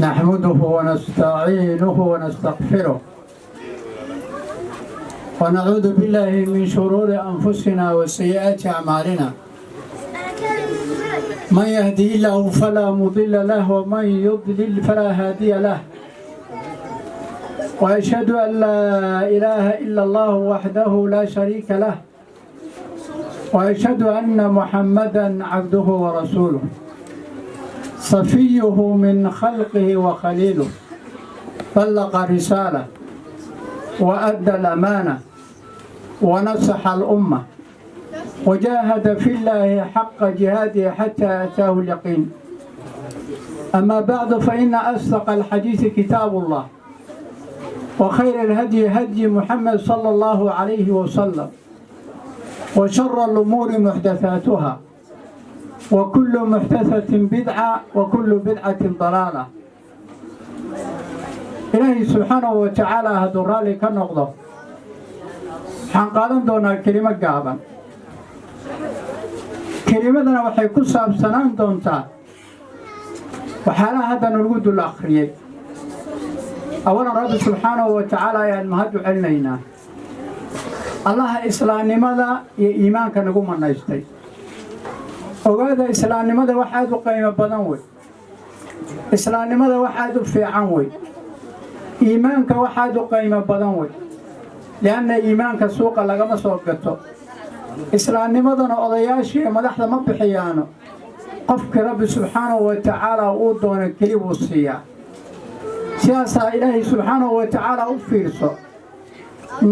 نحمده ونستعينه ونستغفره ونعوذ بالله من شرور أنفسنا وسيئات أعمالنا من يهدي الله فلا مضل له ومن يضلل فلا هادي له وأشهد أن لا إله إلا الله وحده لا شريك له وأشهد أن محمدًا عبده ورسوله صفيه من خلقه وخليله بلغ رسالة وأدى الأمانة ونصح الأمة وجاهد في الله حق جهاده حتى أتاه اليقين أما بعد فإن أصدق الحديث كتاب الله وخير الهدي هدي محمد صلى الله عليه وسلم وشر الأمور محدثاتها وكل محدثة بدعة وكل بدعة ضلالة إلهي سبحانه وتعالى هدو رالي كنقضه حنقالن دونا كلمة قابا كلمتنا وحي كساب سنان دونتا وحالا هذا نلقود الأخرية أولا رب سبحانه وتعالى المهد علينا الله إسلام ماذا إيمانك نقوم الناجتي ogaada islaamnimada wax aad u qiimo badan wey islaamnimada wax aad u fiican wey iimaanka wax aad u qiimo badan wey lianna iimaanka suuqa lagama soo gato islaamnimadana odayaashii madaxda ma bixiyaano qofkii rabbi subxaanahu wa tacaala uu doono keli buu siiyaa sidaasaa ilaahay subxaanahu wa tacaala u fiirso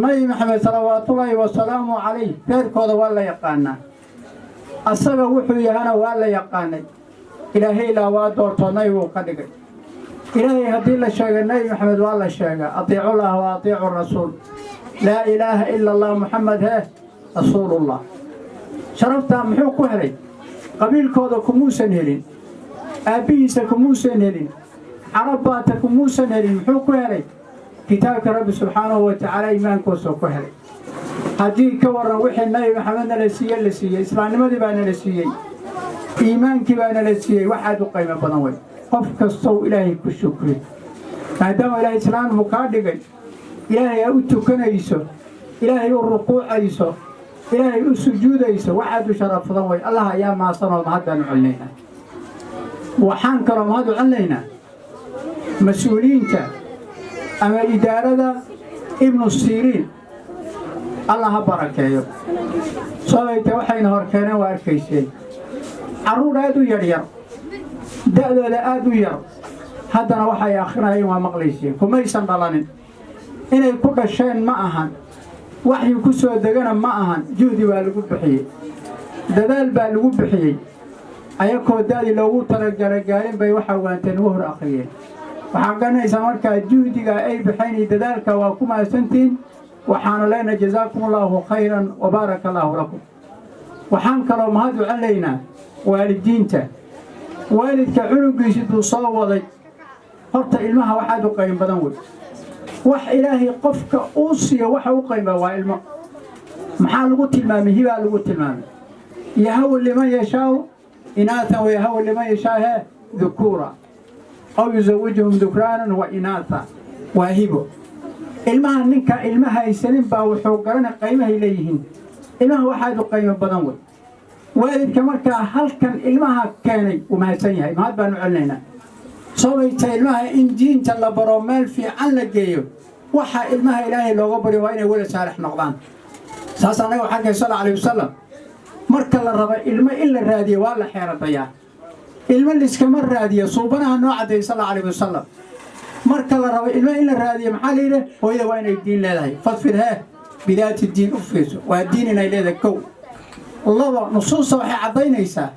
nabi maxamed salawaatullaahi wasalaamu calayh reerkooda waa la yaqaanaa asaga wuxuu yahana waa la yaqaanay ilaahay ilaa waa doortoo nabi buu ka dhigay ilaahay haddii la sheegay nabi maxamed waa la sheegaa atiicullah wa atiicu rasuul laa ilaaha ila allah muxamed rasuulullah sharaftaa muxuu ku helay qabiilkooda kumuusan helin aabbihiisa kumuusan helin carabbaata kumuusan helin muxuu ku helay kitaabka rabbi subxaanahu wa tacaala iimaankoosoo ku helay haddii ka waran wixii nabi maxamedna la siiyey islaamnimadii baana la siiyey iimaankii baana la siiyey waxaad u qiimo badan wey qof kastow ilaahay ku shukri maadaama ilaahay islaamku kaa dhigay ilaahay aa u tukanayso ilaahay u ruquucayso ilaahay u sujuudayso waxaad u sharaf badan wey allah ayaa maasanoo mahaddaanu celinaynaa waxaan kaloo mahad u celinaynaa mas-uuliyiinta ama idaarada ibnu siriin allah ha barakeeyo sababta waxayna hor keeneen waa arkayseen carruur aad u yaryar da'dooda aad u yar haddana waxay akhrinayeen waa maqlayseen kumaysan dhalanin inay ku dhasheen ma ahan waxyi ku soo degana ma ahan juhdi baa lagu bixiyey dadaal baa lagu bixiyey ayakoo da'dii loogu talagalay gaarin bay waxa waanteen ugu hor akhriyeen waxaa garanaysaa markaa juhdiga ay bixeen dadaalka waa ku mahadsantihiin waxaanu leenahay jazaakum allaahu khayran wabaaraka allaahu lakum waxaan kaloo mahad u celinaynaa waalidiinta waalidka cunugiisi duu soo waday horta ilmaha waxaad u qiimo badan wey wax ilaahay qofka uu siiyo waxa u qiima waa ilmo maxaa lagu tilmaamay hibaa lagu tilmaamay yahaw liman yashaau inaatan wayahaw liman yashaa dukuura aw yuzawijuhum dukraanan wa inaata waa hibo ilmaha ninka ilma haysanin baa wuxuu garanay qiimahay leeyihiin ilmaha waxaad u qiimo badan wey waalidka markaa halkan ilmaha keenay uu mahadsan yahay mahad baanu celinaynaa sababta ilmaha in diinta la baro meel fiican la geeyo waxa ilmaha ilaahay looga bari waa inay wada saalix noqdaan saas anaga xagga sallallahu alayhi wasallam marka la rabo ilmo in la raadiyo waa la xeeradayaa ilmo liskama raadiyo suubanaha noo cadeey sallallahu alayhi wasallam marka la rabo ilmo in la raadiyo maxaa la yidhi hooyada waa inay diin leedahay fadfir bidaati diin u fiirso waa diin inay leedahay kow laba nusuusta waxay caddaynaysaa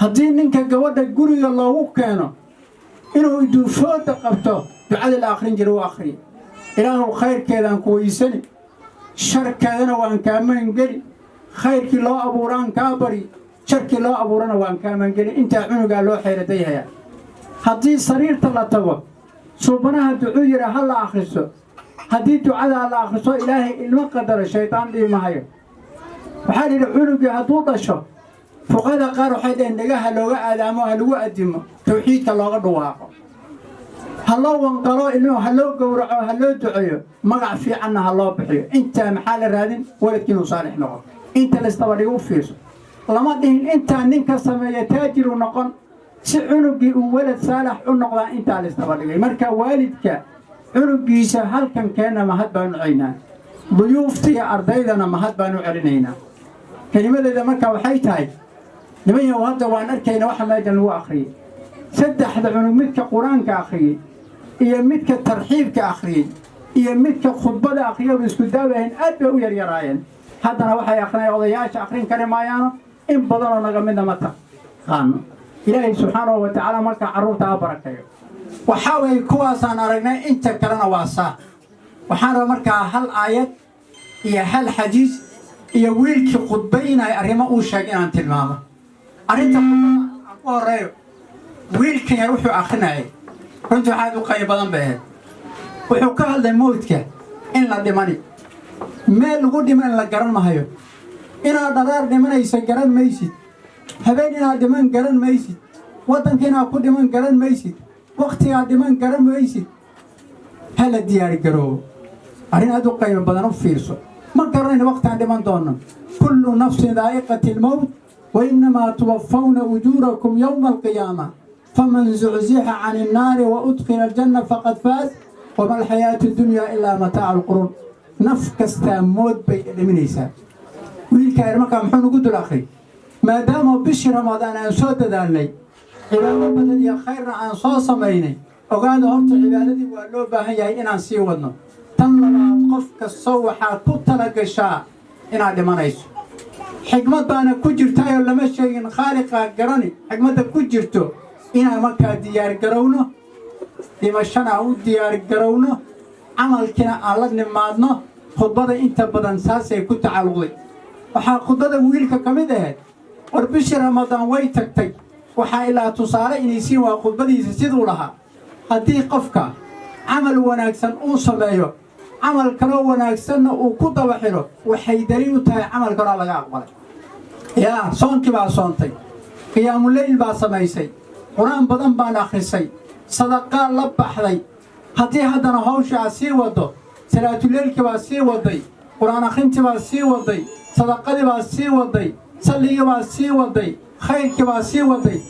haddii ninka gabadha guriga loogu keeno inuu duufooda qabto ducada la akhrin jira u akhriya ilaahu khayrkeedaan ku weysani sharkeedana waan kaa magangeli khayrkii loo abuuraan kaa bari sharkii loo abuurana waan kaa magangeli intaa cunugaa loo xeeradayhayaa haddii sariirta la tago suubanaha ducuu yidha ha la akhriso haddii ducadaa la akhriso ilaahay ilmo qadaro shaydaan dhiimahayo waxaa la yidhi cunugii hadduu dhasho fuqada qaar waxay dhaheen dhagaha looga aadaamo ha lagu adimo tawxiidka looga dhawaaqo هلو وانقلو إنه هلو قورعو هلو دعيو مقع في عنا هلو بحيو انت محال الرادين ولدكين صالح نقر انت الاستبري وفيسو لما دهين انت ننك سمية تاجر ونقر سعنقي ولد صالح ونقر انت الاستبري مركا والدك عنقي سهل كان مهد بانو عينا ضيوفتي أرضينا مهد بانو علينا كلمة إذا مركا وحيتاي لمن يوهد وان أركينا وحمادا هو أخري سد أحد عنق متك قرآن كأخري إيا متك الترحيب كأخرين إيا متك خطبة أخرين ويسكداوهن أدبوا يريراين هذا وحي أخرين وضياش أخرين كريمايانا إن بضلوا نغمنا متى خانوا إلهي سبحانه وتعالى مركا عروتها بركة وحاوي كواسان أرغنا إنت كلنا واسا وحانا مركا هل آيات إيا هل حديث إيا ويلك خطبين أرهما أوشاقين عن تلماما أريد أقول رأيو ويلك يروحوا أخنا كنت حاد وقاي بدن به wuxuu ka hadlay moodka in la dhimani meel lagu dhiman la garan maayo inaad dharaar dhimanaysa garan maysid habeen inaad dhiman garan maysid wadanka inaad ku dhiman garan maysid waqtiga dhiman garan maysid hal diyaar garow arin aad u qayb badan u fiirso ma garanayna waqtiga dhiman doono kullu nafsin daa'iqatul maut wa inma tuwaffawna ujurakum yawm al-qiyamah فمن زعزح عن النار وأدخل الجنة فقد فاز وما الحياة الدنيا إلا متاع القرون نفك استمود بمنيسا ويلكاير مكان محن قد الأخي ما دام بش رمضان أن صوت دالي عبادة بدن يا خير عن صوص ميني وقال هرت عبادتي وقالوا بهي إن أنسي ودنا تنلما قفك الصوحة كتلك الشاء إن عدم نيسو حكمة بانا كجرتاي ولا مشي خالقة قراني حكمة كجرتو إنا مكا ديار قرونه لمشانا أو ديار قرونه عمل كنا على نمادنا خطبة انت بدن ساسي كنت عالغي وحا خطبة ويلك كمده وربش رمضان ويتكتك وحا إلا تصالي إنيسي وخطبة يسيدوا لها هدي قفكا عمل وناكسن أو صبايو عمل كرو وناكسن أو كودا وحيرو وحيدريو تاي عمل كرو لغا أقبال يا صونتي با صونتي قيام الليل با سميسي قرآن بدن بان أخرسي صدقاء لبحضي هدي هدنا هوشا سي ودو صلاة الليل كبا سي ودي قرآن أخنتي با سي ودي صدقاء با سي ودي صلي با سي ودي خير كبا سي ودي